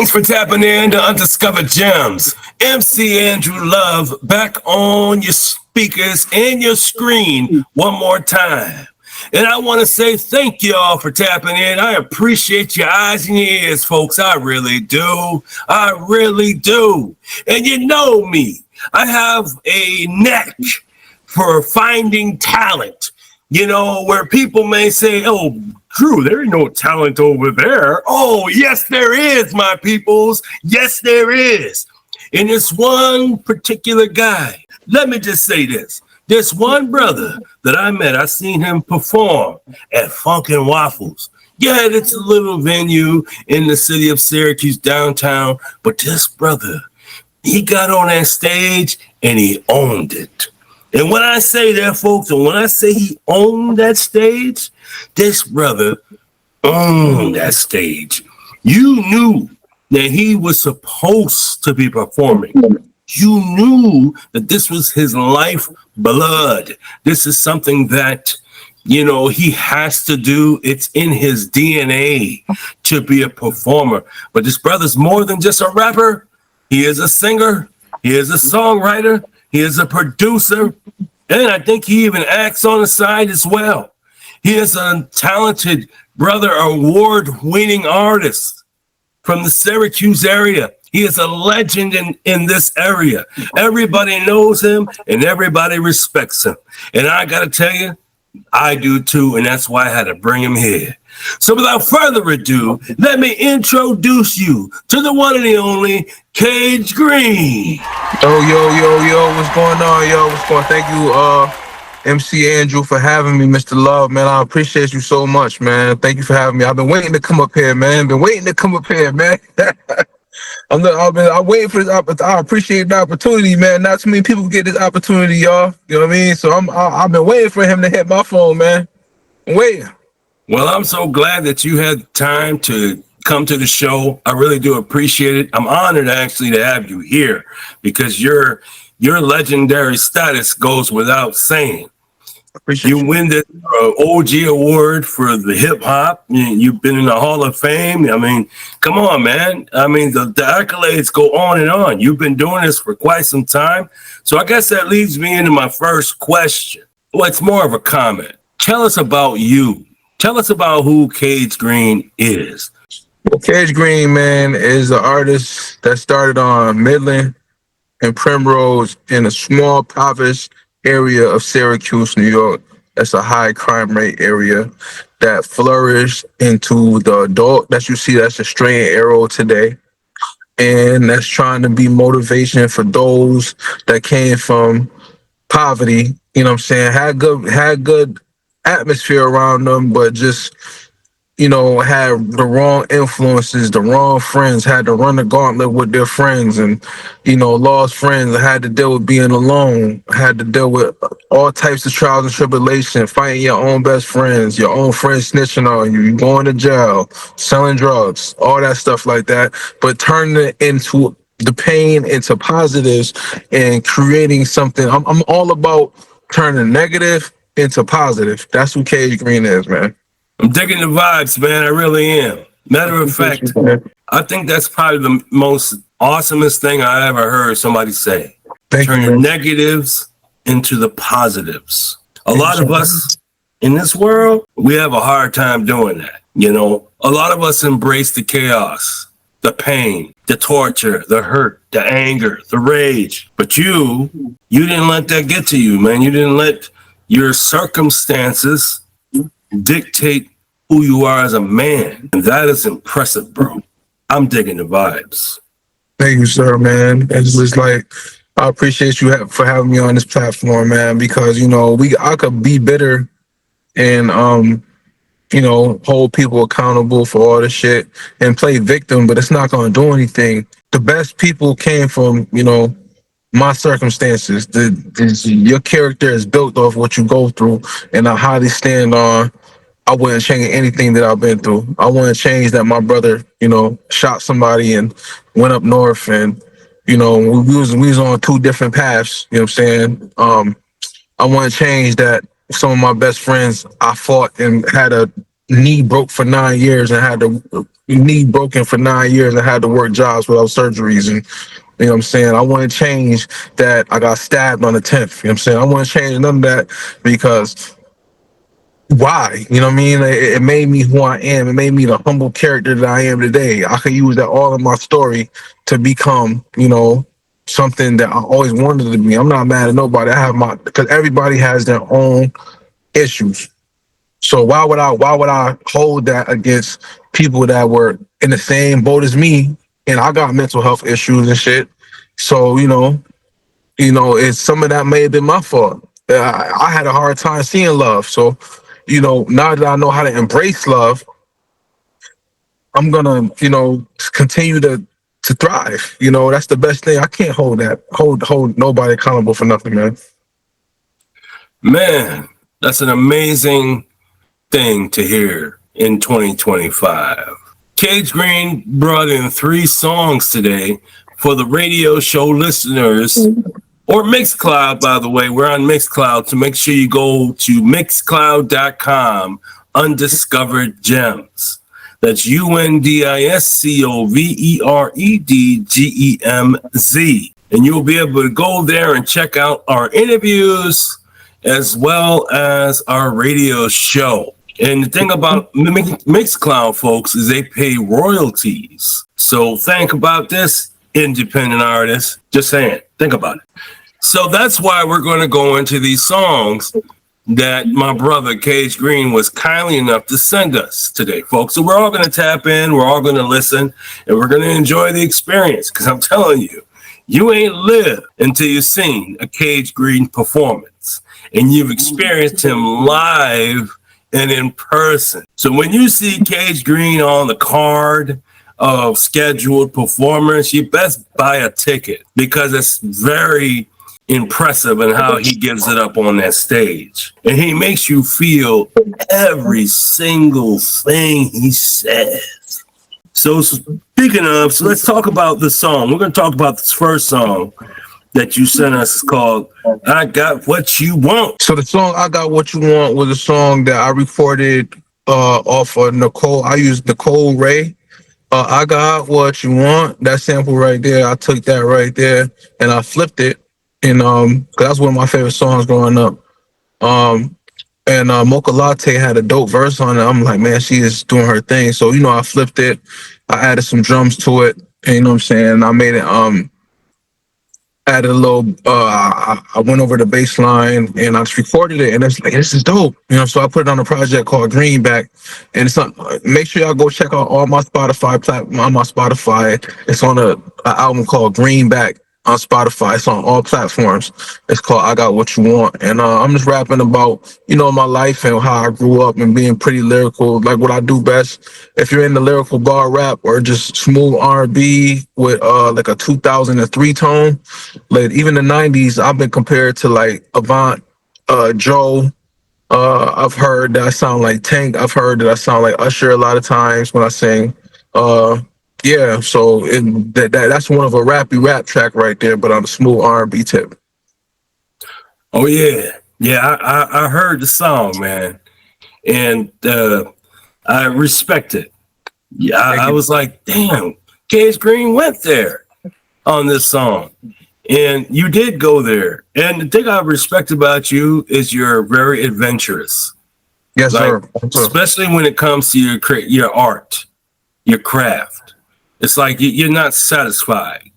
Thanks for tapping in to Undiscovered Gemz. MC Andrew Love back on your speakers and your screen one more time. And I want to say thank you all for tapping in. I appreciate your eyes and your ears, folks. I really do. I really do. And you know me. I have a knack for finding talent. You know, where people may say, oh, Drew, there ain't no talent over there. Oh, yes, there is, my peoples. Yes, there is. And this one particular guy, let me just say this. This one brother that I met, I seen him perform at Funkin' Waffles. Yeah, it's a little venue in the city of Syracuse downtown, but this brother, he got on that stage and he owned it. And when I say that, folks, and when I say he owned that stage, this brother owned that stage. You knew that he was supposed to be performing. You knew that this was his life blood. This is something that, you know, he has to do. It's in his DNA to be a performer. But this brother's more than just a rapper. He is a singer. He is a songwriter. He is a producer. And I think he even acts on the side as well. He is a talented brother, award-winning artist from the Syracuse area. He is a legend in this area. Everybody knows him and everybody respects him. And I got to tell you, I do too. And that's why I had to bring him here. So without further ado, let me introduce you to the one and the only Kage Greene. Yo, what's going on, yo? What's going on? Thank you, MC Andrew, for having me, Mr. Love, man. I appreciate you so much, man. Thank you for having me. I've been waiting to come up here, man. I'm waiting for this opportunity. I appreciate the opportunity, man. Not too many people get this opportunity, y'all. You know what I mean? So I've been waiting for him to hit my phone, man. I'm waiting. Well, I'm so glad that you had time to come to the show. I really do appreciate it. I'm honored actually to have you here because your legendary status goes without saying. You win the OG award for the hip hop. You've been in the Hall of Fame. I mean, come on, man. I mean, the accolades go on and on. You've been doing this for quite some time. So I guess that leads me into my first question. Well, it's more of a comment. Tell us about you. Tell us about who Kage Greene is. Well, Kage Greene, man, is an artist that started on Midland and Primrose in a small, impoverished area of Syracuse, New York. That's a high crime rate area that flourished into the adult that you see. That's a straight arrow today. And that's trying to be motivation for those that came from poverty. You know what I'm saying? Had good atmosphere around them, but just, you know, had the wrong influences, the wrong friends, had to run the gauntlet with their friends and, you know, lost friends, had to deal with being alone, had to deal with all types of trials and tribulations, fighting your own best friends, your own friends snitching on you, going to jail, selling drugs, all that stuff like that, but turning it into the pain into positives and creating something. I'm all about turning negative into positive. That's who Kage Greene is, man. I'm digging the vibes, man. I really am. Matter of fact, I think that's probably the most awesomest thing I ever heard somebody say. Turn negatives into the positives. A lot of us in this world, we have a hard time doing that. You know, a lot of us embrace the chaos, the pain, the torture, the hurt, the anger, the rage. But you didn't let that get to you, man. You didn't let your circumstances dictate who you are as a man. And that is impressive, bro. I'm digging the vibes. Thank you, sir, man. It's just like, I appreciate you for having me on this platform, man, because, you know, I could be bitter and, you know, hold people accountable for all the shit and play victim, but it's not going to do anything. The best people came from, you know, my circumstances. Your character is built off what you go through, and I highly stand on. I wouldn't change anything that I've been through. I wouldn't change that my brother, you know, shot somebody and went up north, and, you know, we was on two different paths. You know what I'm saying? I wouldn't change that some of my best friends I fought and had a knee broke for 9 years and had to knee broken for 9 years and had to work jobs without surgeries. And you know what I'm saying? I want to change that. I got stabbed on the 10th. You know what I'm saying? I want to change none of that because why? You know what I mean? It made me who I am. It made me the humble character that I am today. I could use that all in my story to become, you know, something that I always wanted to be. I'm not mad at nobody. I have because everybody has their own issues. So why would I hold that against people that were in the same boat as me? And I got mental health issues and shit. So, you know, it's some of that may have been my fault. I had a hard time seeing love. So, you know, now that I know how to embrace love, I'm gonna, you know, continue to thrive. You know, that's the best thing. I can't hold nobody accountable for nothing, man. Man, that's an amazing thing to hear in 2025. Kage Greene brought in 3 songs today for the radio show listeners, or Mixcloud, by the way. We're on Mixcloud, so make sure you go to mixcloud.com, Undiscovered Gemz. That's UNDISCOVEREDGEMZ. And you'll be able to go there and check out our interviews as well as our radio show. And the thing about Mixcloud, folks, is they pay royalties. So think about this, independent artists. Just saying, think about it. So that's why we're going to go into these songs that my brother Kage Greene was kindly enough to send us today, folks. So we're all going to tap in, we're all going to listen, and we're going to enjoy the experience. Because I'm telling you, you ain't lived until you've seen a Kage Greene performance and you've experienced him live and in person. So when you see Kage Greene on the card of scheduled performers, you best buy a ticket because it's very impressive in how he gives it up on that stage. And he makes you feel every single thing he says. So speaking of, so let's talk about the song. We're going to talk about this first song that you sent us. It's called I Got What You Want. So the song I Got What You Want was a song that I recorded off of Nicole. I used Nicole Ray. I Got What You Want. That sample right there, I took that right there and I flipped it. And cause that's one of my favorite songs growing up. And Mocha Latte had a dope verse on it. I'm like, man, she is doing her thing. So, you know, I flipped it. I added some drums to it. And you know what I'm saying? I made it, added a little, I went over the bass line and I just recorded it. And it's like, this is dope. You know, so I put it on a project called Greenback. And it's on, make sure y'all go check out all my Spotify It's on a album called Greenback on Spotify. It's on all platforms. It's called I Got What You Want. And I'm just rapping about, you know, my life and how I grew up and being pretty lyrical, like what I do best. If you're in the lyrical bar rap or just smooth R&B with like a 2003 tone, like even the 90s, I've been compared to like Avant, Joe. I've heard that I sound like Tank. I've heard that I sound like Usher a lot of times when I sing. Yeah, so that's one of a rappy rap track right there, but on a smooth R&B tip. Oh yeah, I heard the song, man, and I respect it. Yeah, I was like, damn, Kage Greene went there on this song, and you did go there. And the thing I respect about you is you're very adventurous. Yes, like, sir. Especially when it comes to your art, your craft. It's like you're not satisfied,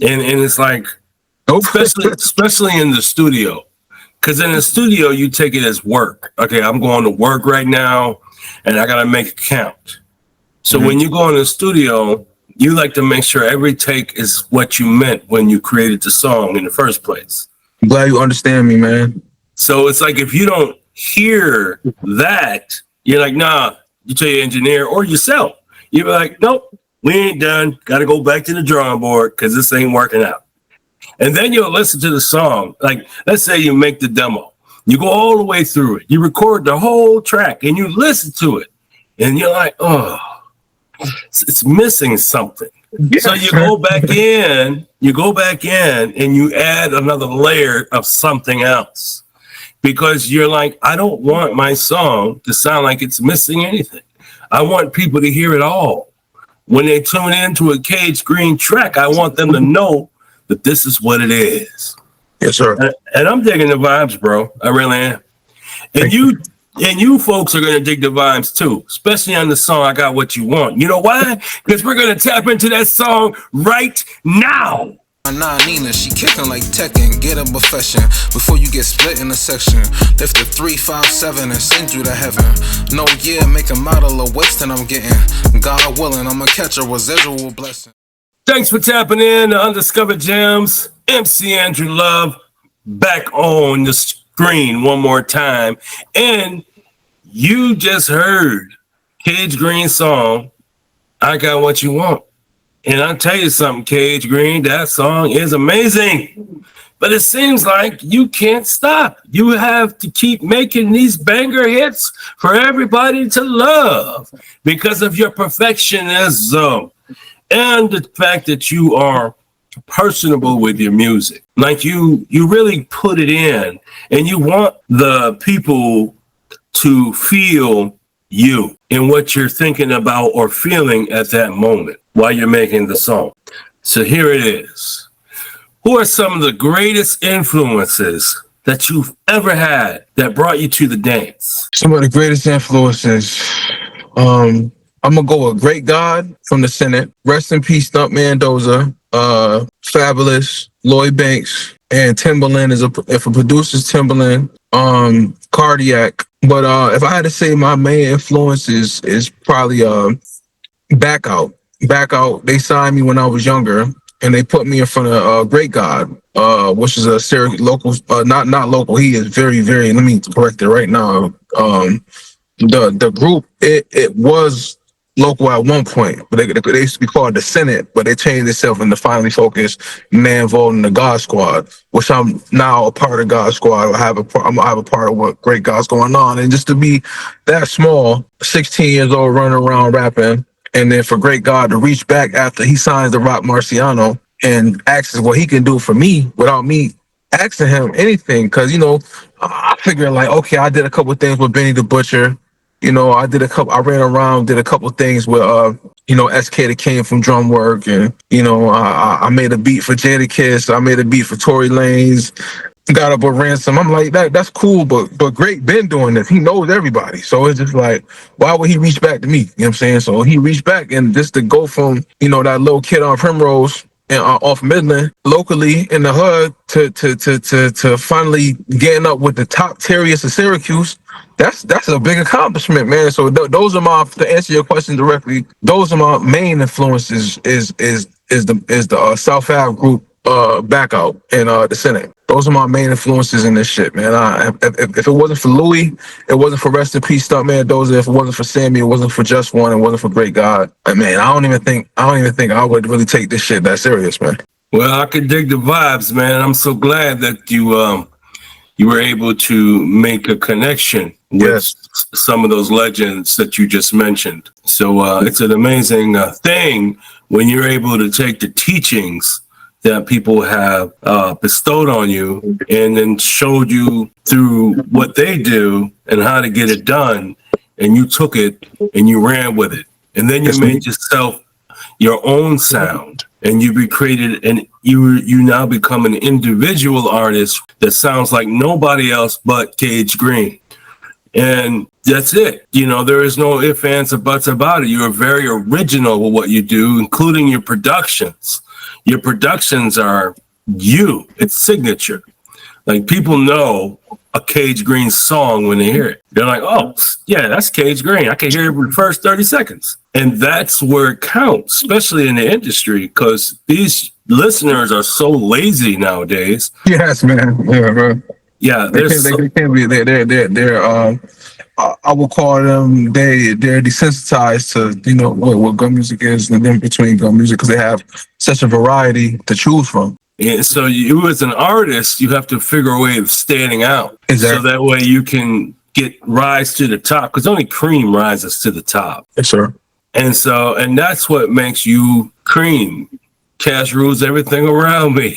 and it's like, nope. especially in the studio, because in the studio you take it as work. Okay, I'm going to work right now, and I gotta make it count. So when you go in the studio, you like to make sure every take is what you meant when you created the song in the first place. I'm glad you understand me, man. So it's like if you don't hear that, you're like, nah. You tell your engineer or yourself, you're like, nope. We ain't done. Got to go back to the drawing board because this ain't working out. And then you'll listen to the song. Like, let's say you make the demo. You go all the way through it. You record the whole track and you listen to it. And you're like, oh, it's missing something. Yeah. So you go back in and you add another layer of something else. because you're like, I don't want my song to sound like it's missing anything. I want people to hear it all. When they tune into a Kage Greene track, I want them to know that this is what it is. Yes, sir. And I'm digging the vibes, bro. I really am. And you folks are going to dig the vibes too, especially on the song I Got What You Want. You know why? Because we're going to tap into that song right now. Nah, Nina, she kicking like Tekken. Get a profession before you get split in a section. Lift the 357 and send you to heaven. No, yeah, make a model of wasting I'm getting. God willing, I'ma catch a residual blessing. Thanks for tapping in to Undiscovered Gemz. MC Andrew Love back on the screen one more time. And you just heard Kage Greene's song, I Got What You Want. And I'll tell you something, Kage Greene, that song is amazing. But it seems like you can't stop. You have to keep making these banger hits for everybody to love because of your perfectionism and the fact that you are personable with your music. Like you really put it in, and you want the people to feel you and what you're thinking about or feeling at that moment while you're making the song. So here it is. Who are some of the greatest influences that you've ever had that brought you to the dance? Some of the greatest influences. I'm gonna go with Great God from the Senate. Rest in peace, Stuntman Doza. Fabulous, Lloyd Banks, and Timbaland if a producer's Timbaland. Cardiac. But if I had to say my main influence is probably Back Out. Back Out, they signed me when I was younger, and they put me in front of Great God, which is a Syracuse local, not local. He is very, very. Let me correct it right now. The group it was local at one point, but they used to be called the Senate, but they changed itself into Finally Focused, Man Voting the God Squad, which I'm now a part of God Squad. I'm gonna have a part of what Great God's going on, and just to be that small, 16 years old, running around rapping. And then for Great God to reach back after he signs the Rock Marciano and asks what he can do for me without me asking him anything. Because, I figured like, okay, I did a couple of things with Benny the Butcher. I ran around, did a couple of things with, SK that came from drum work. And, I made a beat for Jadakiss. I made a beat for Tory Lanez. Got up with Ransom. I'm like, that's cool, but Great been doing this. He knows everybody. So it's just like, why would he reach back to me? You know what I'm saying? So he reached back, and just to go from, that little kid on Primrose and off Midland, locally in the hood, to finally getting up with the top tieriest of Syracuse, that's a big accomplishment, man. So those are to answer your question directly, those are my main influences is the South Ave group, Back Out, and the Senate. Those are my main influences in this shit, man. If it wasn't for Louis, it wasn't for Rest in Peace Stuntman Doza. If it wasn't for Sammy, it wasn't for Just One. It wasn't for Great God. Man, I don't even think I would really take this shit that serious, man. Well, I could dig the vibes, man. I'm so glad that you were able to make a connection with some of those legends that you just mentioned. So it's an amazing thing when you're able to take the teachings that people have bestowed on you and then showed you through what they do and how to get it done. And you took it and you ran with it. And then you made yourself your own sound, and you recreated, and you now become an individual artist that sounds like nobody else but Kage Greene. And that's it. There is no ifs, ands, or buts about it. You're very original with what you do, including your productions. Your productions are you. It's signature. Like, people know a Kage Greene song when they hear it. They're like, oh, yeah, that's Kage Greene. I can hear it in the first 30 seconds. And that's where it counts, especially in the industry, because these listeners are so lazy nowadays. Yes, man. Yeah, bro. Yeah, they can't be. They're I would call them, they're desensitized to, what gun music is, and then between gun music, because they have such a variety to choose from. And so you, as an artist, you have to figure a way of standing out. Exactly. So that way you can rise to the top, because only cream rises to the top. Yes, sir. And that's what makes you cream. Cash rules everything around me.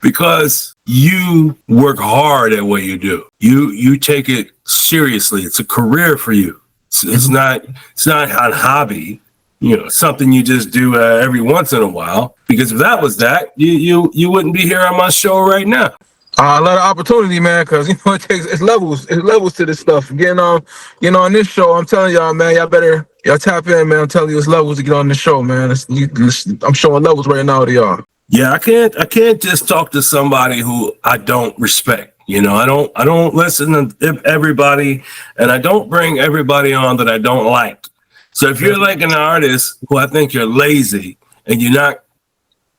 because you work hard at what you do. You take it seriously. It's a career for you. It's not a hobby, something you just do every once in a while. Because if that was that, you wouldn't be here on my show right now. A lot of opportunity, man, because it's levels to this stuff. Getting on, on this show, I'm telling y'all, man, y'all tap in, man. I'm telling you, it's levels to get on this show, man. I'm showing levels right now to y'all. Yeah, I can't just talk to somebody who I don't respect. I don't listen to everybody, and I don't bring everybody on that I don't like. So if you're like an artist who I think you're lazy and you're not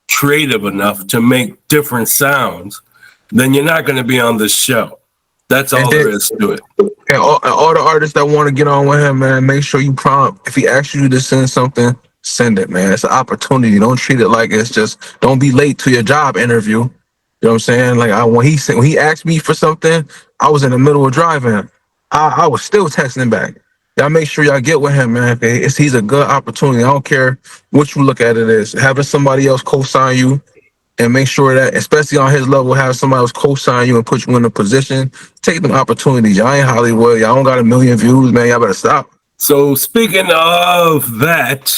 creative enough to make different sounds, then you're not going to be on this show. That's all there is to it. And all the artists that want to get on with him, man, make sure you prompt. If he asks you to send something, send it, man. It's an opportunity. Don't treat it like it's just, don't be late to your job interview. You know what I'm saying? Like when he asked me for something, I was in the middle of driving. I was still texting back. Y'all make sure y'all get with him, man. Okay? He's a good opportunity. I don't care what you look at it as. Having somebody else co-sign you, and make sure that, especially on his level, have somebody else co-sign you and put you in a position. Take them opportunities. Y'all ain't Hollywood. Y'all don't got 1 million views, man. Y'all better stop. So speaking of that,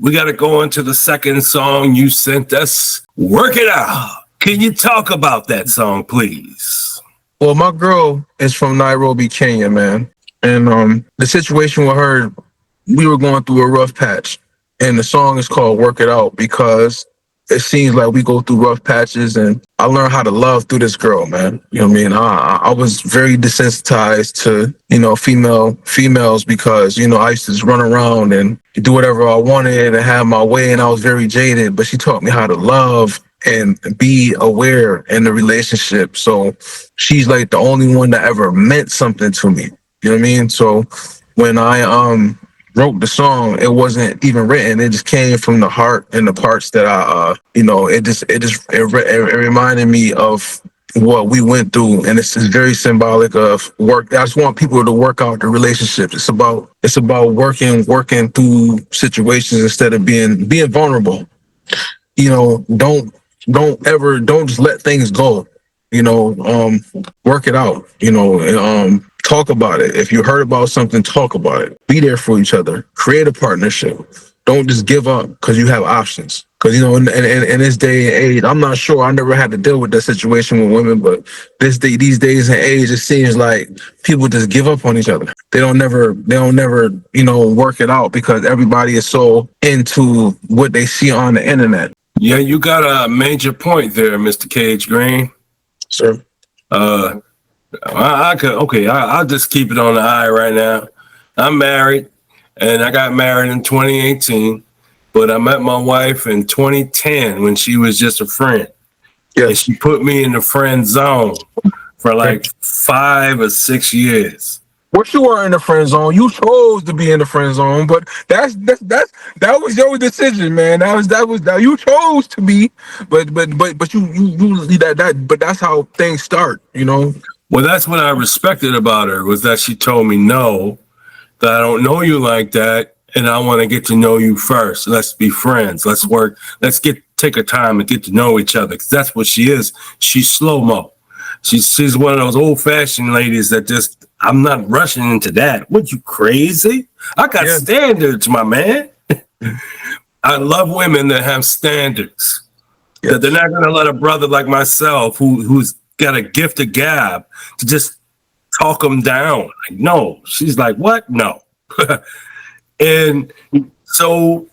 we got to go into the second song you sent us. Work It Out. Can you talk about that song, please? Well, my girl is from Nairobi, Kenya, man. And the situation with her, we were going through a rough patch. And the song is called Work It Out because it seems like we go through rough patches, and I learned how to love through this girl, man. You know what I mean? I was very desensitized to, females because, I used to just run around and do whatever I wanted and have my way, and I was very jaded, but she taught me how to love and be aware in the relationship. So she's like the only one that ever meant something to me. You know what I mean? So when I wrote the song, it wasn't even written. It just came from the heart and the parts that it reminded me of what we went through. And it's just very symbolic of work. I just want people to work out the relationships. It's about working through situations instead of being vulnerable. Don't just let things go. Work it out, talk about it. If you heard about something, talk about it. Be there for each other. Create a partnership. Don't just give up because you have options. Because, in this day and age, I'm not sure. I never had to deal with that situation with women, but these days and age, it seems like people just give up on each other. They don't never, work it out because everybody is so into what they see on the internet. Yeah, you got a major point there, Mr. Kage Greene. Sir. I'll just keep it on the eye right now. I'm married, and I got married in 2018, but I met my wife in 2010 when she was just a friend. Yes. And she put me in the friend zone for like 5 or 6 years. What you were in the friend zone, you chose to be in the friend zone, but that was your decision, man. That was you chose to be, but that's how things start, Well, that's what I respected about her, was that she told me, no, that I don't know you like that, and I want to get to know you first. Let's be friends. Let's work. Let's take a time and get to know each other, because that's what she is. She's slow-mo. She's one of those old-fashioned ladies that just, I'm not rushing into that. What, you crazy? I got standards, my man. I love women that have standards. Yes. That they're not going to let a brother like myself, who's got a gift of gab, to just talk them down. Like, no. She's like, what? No. And so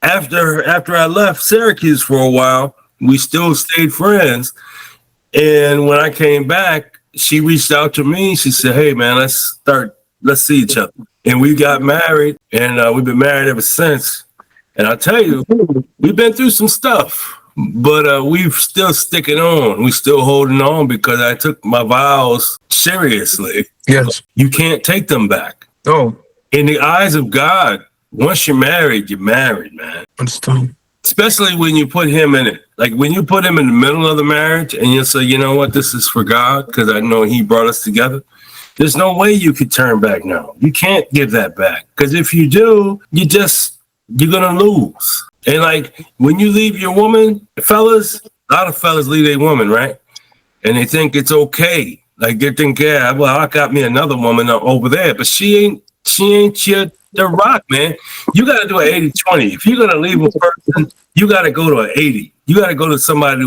after I left Syracuse for a while, we still stayed friends. And when I came back, she reached out to me. She said, hey, man, let's see each other. And we got married, and we've been married ever since. And I'll tell you, we've been through some stuff, but we're still sticking on. We're still holding on because I took my vows seriously. Yes. You can't take them back. No. In the eyes of God, once you're married, man. Understand. Especially when you put him in it. Like when you put him in the middle of the marriage and you say, you know what, this is for God because I know he brought us together. There's no way you could turn back now. You can't give that back. Because if you do, you're going to lose. And like when you leave your woman, fellas, A lot of fellas leave a woman, right? And they think it's okay. Like they think, yeah, well, I got me another woman over there, but she ain't the rock, man. You got to do an 80-20. If you're going to leave a person, you got to go to an 80. You got to go to somebody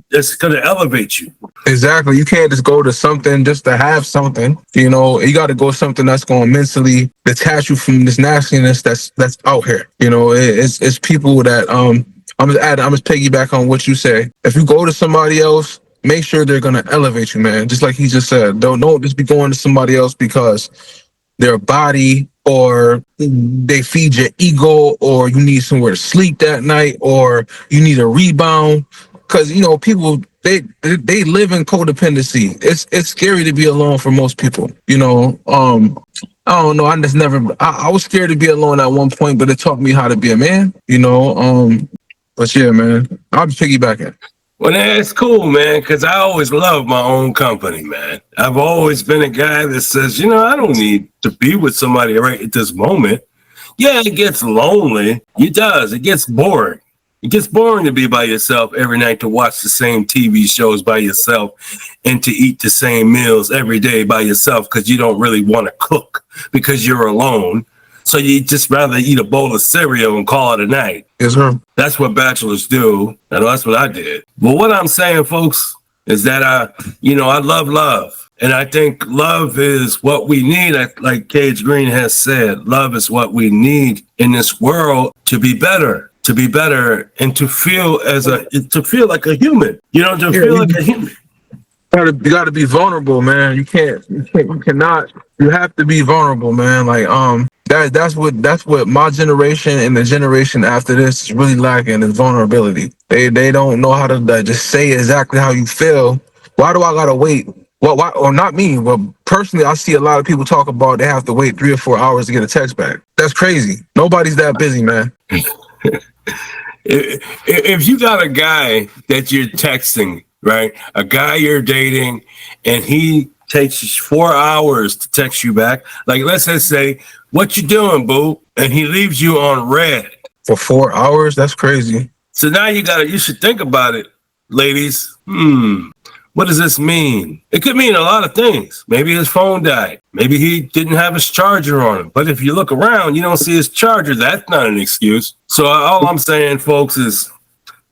that's going to elevate you. Exactly. You can't just go to something just to have something. You know, you got to go something that's going to mentally detach you from this nastiness that's out here. You know, it's people that I'm just piggyback on what you say. If you go to somebody else, make sure they're going to elevate you, man. Just like he just said, don't just be going to somebody else because their body or they feed your ego or you need somewhere to sleep that night or you need a rebound. Because, you know, people, they live in codependency. It's scary to be alone for most people. You know, I don't know. I was scared to be alone at one point, but it taught me how to be a man, you know. But yeah, man, I'll be piggybacking. Well, that's cool, man, because I always love my own company, man. I've always been a guy that says, you know, I don't need to be with somebody right at this moment. Yeah, it gets lonely. It does. It gets boring. It gets boring to be by yourself every night, to watch the same TV shows by yourself and to eat the same meals every day by yourself because you don't really want to cook because you're alone. So you just rather eat a bowl of cereal and call it a night. Yes, sir. That's what bachelors do. And that's what I did. But what I'm saying, folks, is that I love love. And I think love is what we need. Like Kage Greene has said, love is what we need in this world to be better and to feel like a human, you know, like a human. You gotta be vulnerable, man. You have to be vulnerable, man. Like, that's what my generation and the generation after this is really lacking, is vulnerability. They don't know how to just say exactly how you feel. Why do I gotta wait? Why? Or not me, but personally, I see a lot of people talk about they have to wait 3 or 4 hours to get a text back. That's crazy. Nobody's that busy, man. If you got a guy that you're texting, right? A guy you're dating, and he takes 4 hours to text you back. Like, let's just say, what you doing, boo? And he leaves you on red. For 4 hours? That's crazy. So now you should think about it, ladies. What does this mean? It could mean a lot of things. Maybe his phone died. Maybe he didn't have his charger on him. But if you look around, you don't see his charger. That's not an excuse. So all I'm saying, folks, is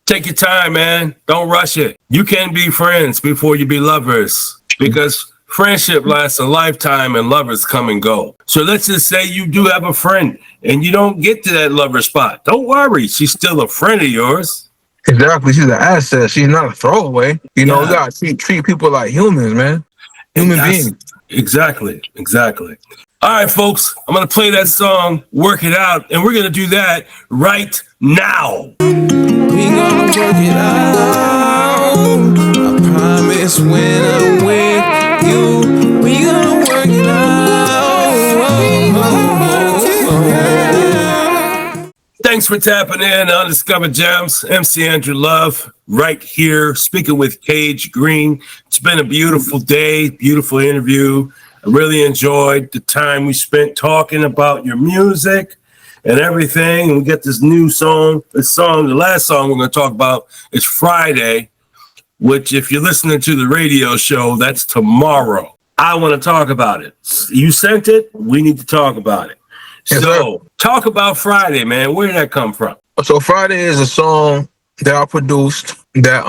take your time, man. Don't rush it. You can be friends before you be lovers, because friendship lasts a lifetime and lovers come and go. So let's just say you do have a friend and you don't get to that lover spot. Don't worry. She's still a friend of yours. Exactly. She's an asset. She's not a throwaway. You know, you got to treat people like humans, man. Human beings. Exactly. All right, folks. I'm going to play that song, Work It Out, and we're going to do that right now. We gonna work it out. I promise when I'm with you, we gonna work it out. Thanks for tapping in to Undiscovered Gemz. mcandrewlove right here, speaking with Kage Greene. It's been a beautiful day, beautiful interview. I really enjoyed the time we spent talking about your music and everything. And we get this new song. The last song we're going to talk about is Friday, which, if you're listening to the radio show, that's tomorrow. I want to talk about it. You sent it. We need to talk about it. Yes, so sir. Talk about Friday, man. Where did that come from? So Friday is a song that I produced that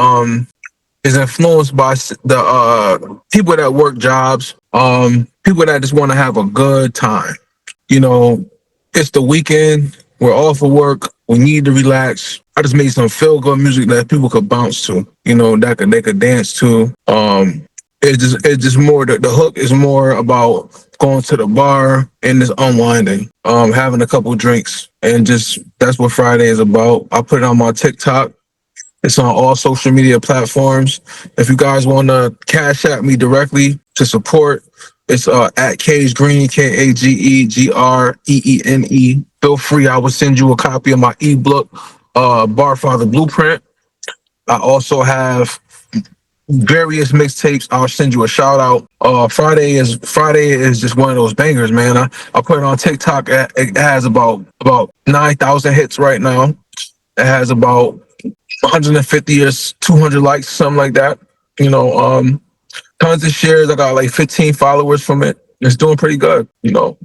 is influenced by the people that work jobs, people that just want to have a good time. You know, it's the weekend. We're off of work. We need to relax. I just made some feel-good music that people could bounce to. You know, that they could dance to. It's just more. The hook is more about going to the bar and just unwinding, having a couple drinks, and just that's what Friday is about. I put it on my TikTok. It's on all social media platforms. If you guys want to cash at me directly to support, it's at Kage Greene, KageGreene. Feel free. I will send you a copy of my ebook, Barfather Blueprint. I also have various mixtapes. I'll send you a shout out. Friday is just one of those bangers, man. I put it on TikTok. It has about 9,000 hits right now. It has about 150 or 200 likes, something like that. You know, tons of shares. I got like 15 followers from it. It's doing pretty good. You know,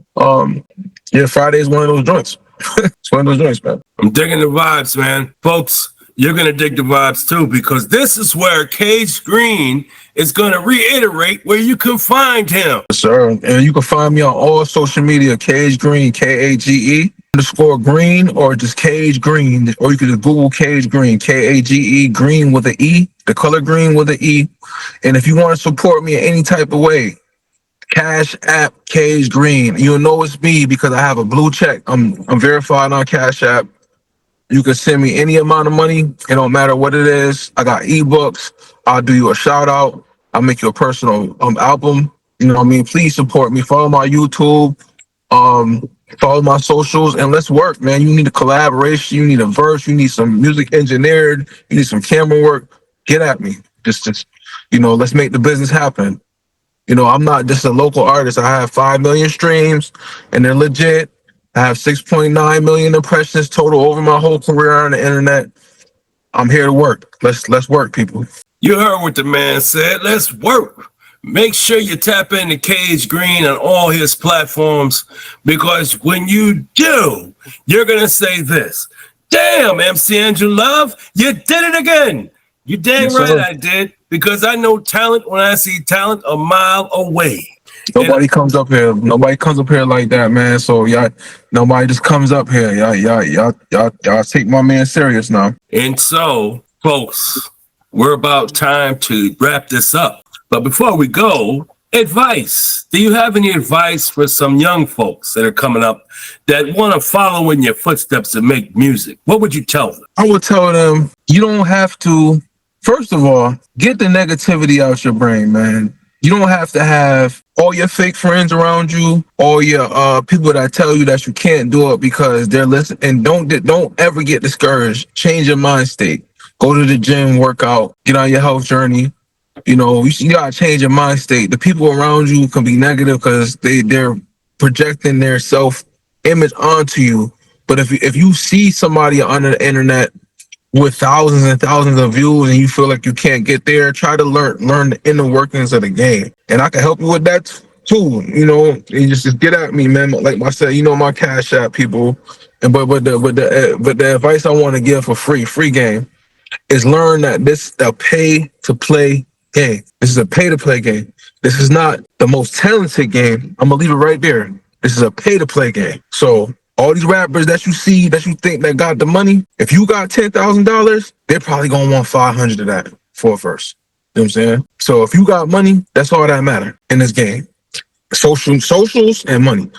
yeah, Friday is one of those joints. It's one of those joints, man. I'm digging the vibes, man. Folks, you're going to dig the vibes too, because this is where Kage Greene is going to reiterate where you can find him. Yes, sir. And you can find me on all social media, Kage Greene, Kage_Greene, or just Kage Greene, or you can just Google Kage Greene, Kage Greene with an E, the color green with an E. And if you want to support me in any type of way, Cash App Kage Greene. You'll know it's me because I have a blue check. I'm verified on Cash App. You can send me any amount of money. It don't matter what it is. I got ebooks. I'll do you a shout out. I'll make you a personal album. You know what I mean? Please support me. Follow my YouTube. Follow my socials, and let's work, man. You need a collaboration. You need a verse. You need some music engineered. You need some camera work. Get at me. Just you know, let's make the business happen. You know, I'm not just a local artist. I have 5 million streams, and they're legit. I have 6.9 million impressions total over my whole career on the internet. I'm here to work. Let's work, people. You heard what the man said. Let's work. Make sure you tap into Kage Greene on all his platforms, because when you do, you're going to say this. Damn, MC Andrew Love, you did it again. You dang Yes, right sir. I did, because I know talent when I see talent a mile away. Nobody comes up here. Nobody comes up here like that, man. So y'all, nobody just comes up here. Y'all take my man serious now. And so, folks, we're about time to wrap this up. But before we go, advice. Do you have any advice for some young folks that are coming up that want to follow in your footsteps and make music? What would you tell them? I would tell them, you don't have to, first of all, get the negativity out your brain, man. You don't have to have all your fake friends around you, all your people that tell you that you can't do it because they're listening. And don't ever get discouraged. Change your mind state. Go to the gym, work out, get on your health journey. You know, you gotta change your mind state. The people around you can be negative because they're projecting their self-image onto you. But if you see somebody on the internet with thousands and thousands of views and you feel like you can't get there, try to learn the inner workings of the game. And I can help you with that too. You know, you just get at me, man. Like I said, you know, my Cash App, people. And but the advice I want to give for free game is learn that this is a pay to play game. This is a pay to play game. This is not the most talented game. I'm gonna leave it right there. This is a pay to play game. So all these rappers that you see, that you think that got the money, if you got $10,000, they're probably gonna want 500 of that for a verse. You know what I'm saying? So if you got money, that's all that matter in this game. Socials and money.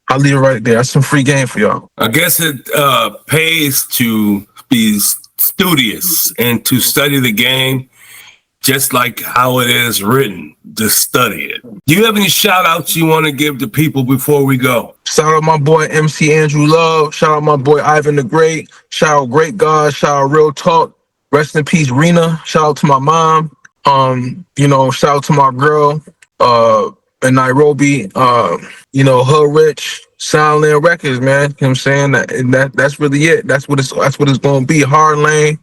I'll leave it right there. That's some free game for y'all. I guess it pays to be studious and to study the game just like how it is written, to study it. Do you have any shout outs you want to give to people before we go? Shout out my boy MC Andrew Love. Shout out my boy Ivan the Great. Shout out Great God. Shout out Real Talk. Rest in peace, Rena. Shout out to my mom. You know, shout out to my girl in Nairobi. You know, Hood Rich, Soundland Records, man. You know what I'm saying? That's really it. That's what it's gonna be. Hard Lane,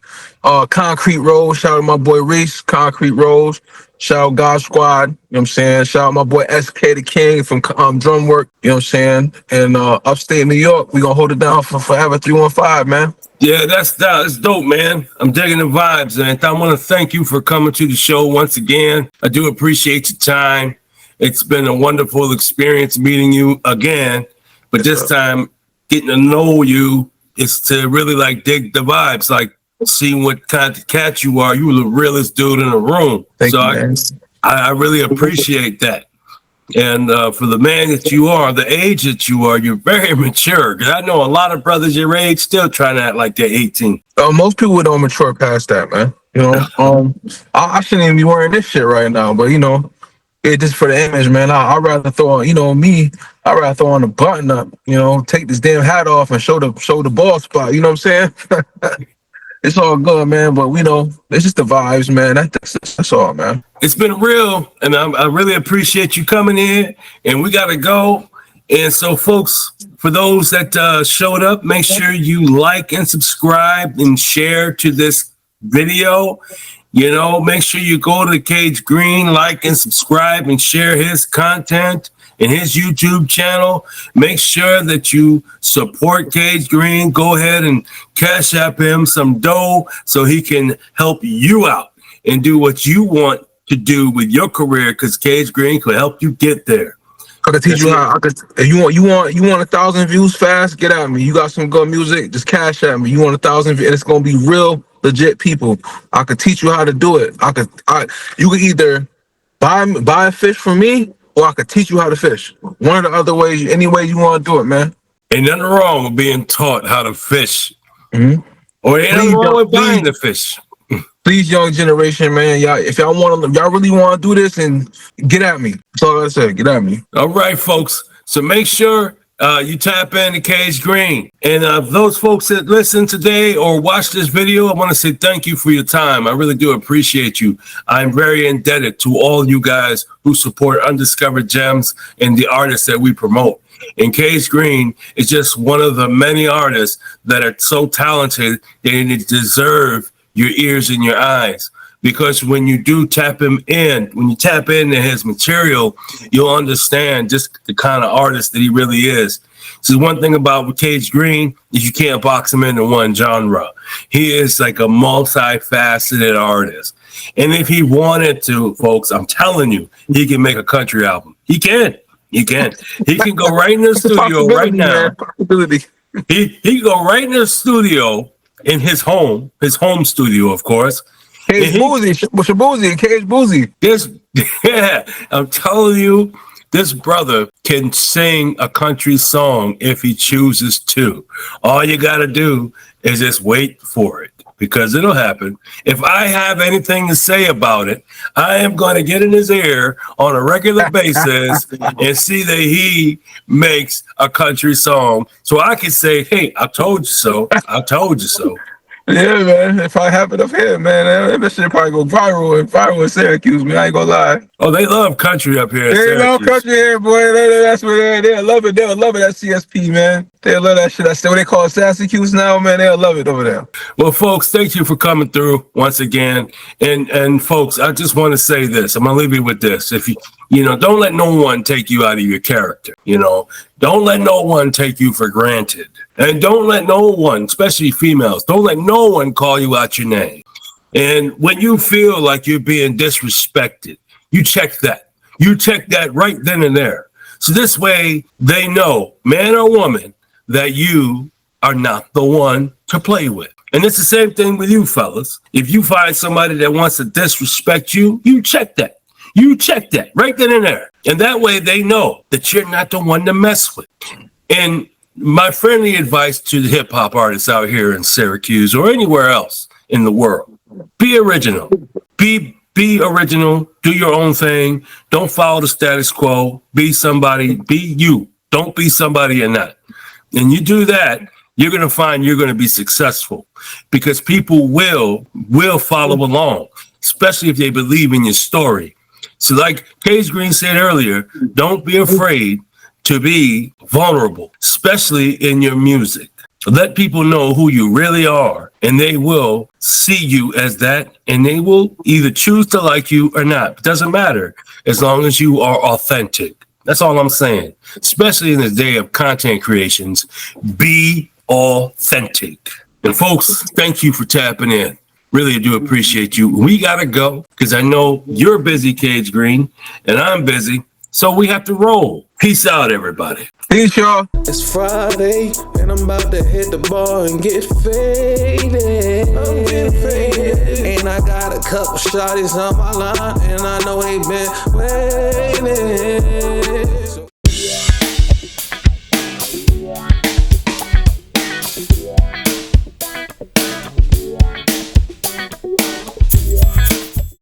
Concrete Rose. Shout out to my boy Reese, Concrete Rose. Shout out God Squad. You know what I'm saying? Shout out my boy SK the King from Drum Work. You know what I'm saying? And upstate New York, we gonna hold it down for forever. 315, man. Yeah, that's dope, man. I'm digging the vibes, and I want to thank you for coming to the show once again. I do appreciate your time. It's been a wonderful experience meeting you again, but this time getting to know you is to really like dig the vibes, like see what kind of cat you are. You were the realest dude in the room. Thank you, man. I really appreciate that. And for the man that you are, the age that you are, you're very mature. Because I know a lot of brothers your age still trying to act like they're 18. Most people don't mature past that, man. You know, I shouldn't even be wearing this shit right now, but you know, it's just for the image, man. I'd rather throw on, you know, I'd rather throw on a button up, you know, take this damn hat off and show the ball spot. You know what I'm saying? It's all good, man. But we know it's just the vibes, man. That's all, man. It's been real, and I really appreciate you coming in. And we gotta go. And so, folks, for those that showed up, make sure you like and subscribe and share to this video. Make sure you go to Kage Greene, like and subscribe and share his content in his YouTube channel. Make sure that you support Kage Greene. Go ahead and cash app him some dough so he can help you out and do what you want to do with your career, because Kage Greene could help you get there. I can teach you how. If you want 1,000 views fast, get at me. You got some good music, just cash at me. You want 1,000 views, and it's gonna be real legit people. I could teach you how to do it. You could either buy a fish from me, or I could teach you how to fish. One of the other ways, any way you want to do it, man. Ain't nothing wrong with being taught how to fish. Mm-hmm. Or ain't nothing wrong with buying the fish. Please, young generation, man, y'all, if y'all really want to do this, and get at me. That's all I said. Get at me. All right, folks. So make sure you tap into Kage Greene. And those folks that listen today or watch this video, I want to say thank you for your time. I really do appreciate you. I'm very indebted to all you guys who support Undiscovered Gemz and the artists that we promote. And Kage Greene is just one of the many artists that are so talented they deserve your ears and your eyes. Because when you do tap him in, when you tap into his material, you'll understand just the kind of artist that he really is. So one thing about Kage Greene is you can't box him into one genre. He is like a multifaceted artist. And if he wanted to, folks, I'm telling you, he can make a country album. He can. He can go right in the studio right now. He can go right in the studio in his home studio, of course. Kage Boozy. I'm telling you, this brother can sing a country song if he chooses to. All you got to do is just wait for it, because it'll happen. If I have anything to say about it, I am going to get in his ear on a regular basis and see that he makes a country song, so I can say, hey, I told you so. I told you so. Yeah, man. If I have it up here, man, that shit probably go viral in Syracuse, man. I ain't gonna lie. Oh, they love country up here. They love country here, boy. That's where they love it. They'll love it at CSP, man. They love that shit. That's what they call Syracuse now, man. They'll love it over there. Well, folks, thank you for coming through once again. And folks, I just want to say this. I'm gonna leave you with this. If you don't let no one take you out of your character. Don't let no one take you for granted. And don't let no one, especially females, don't let no one call you out your name. And when you feel like you're being disrespected, you check that. You check that right then and there. So this way they know, man or woman, that you are not the one to play with. And it's the same thing with you fellas. If you find somebody that wants to disrespect you, you check that. You check that right then and there. And that way they know that you're not the one to mess with. And my friendly advice to the hip hop artists out here in Syracuse or anywhere else in the world, be original. Be original. Do your own thing. Don't follow the status quo. Be somebody. Be you. Don't be somebody you're not. And you do that, you're going to find you're going to be successful, because people will follow along, especially if they believe in your story. So like Kage Greene said earlier, don't be afraid to be vulnerable, especially in your music. Let people know who you really are, and they will see you as that, and they will either choose to like you or not. It doesn't matter as long as you are authentic. That's all I'm saying. Especially in this day of content creations, be authentic. And folks, thank you for tapping in. Really do appreciate you. We gotta go because I know you're busy, Kage Greene, and I'm busy. So we have to roll. Peace out, everybody. Peace, y'all. It's Friday, and I'm about to hit the bar and get faded. I'm getting faded. And I got a couple shawties on my line, and I know they been waiting.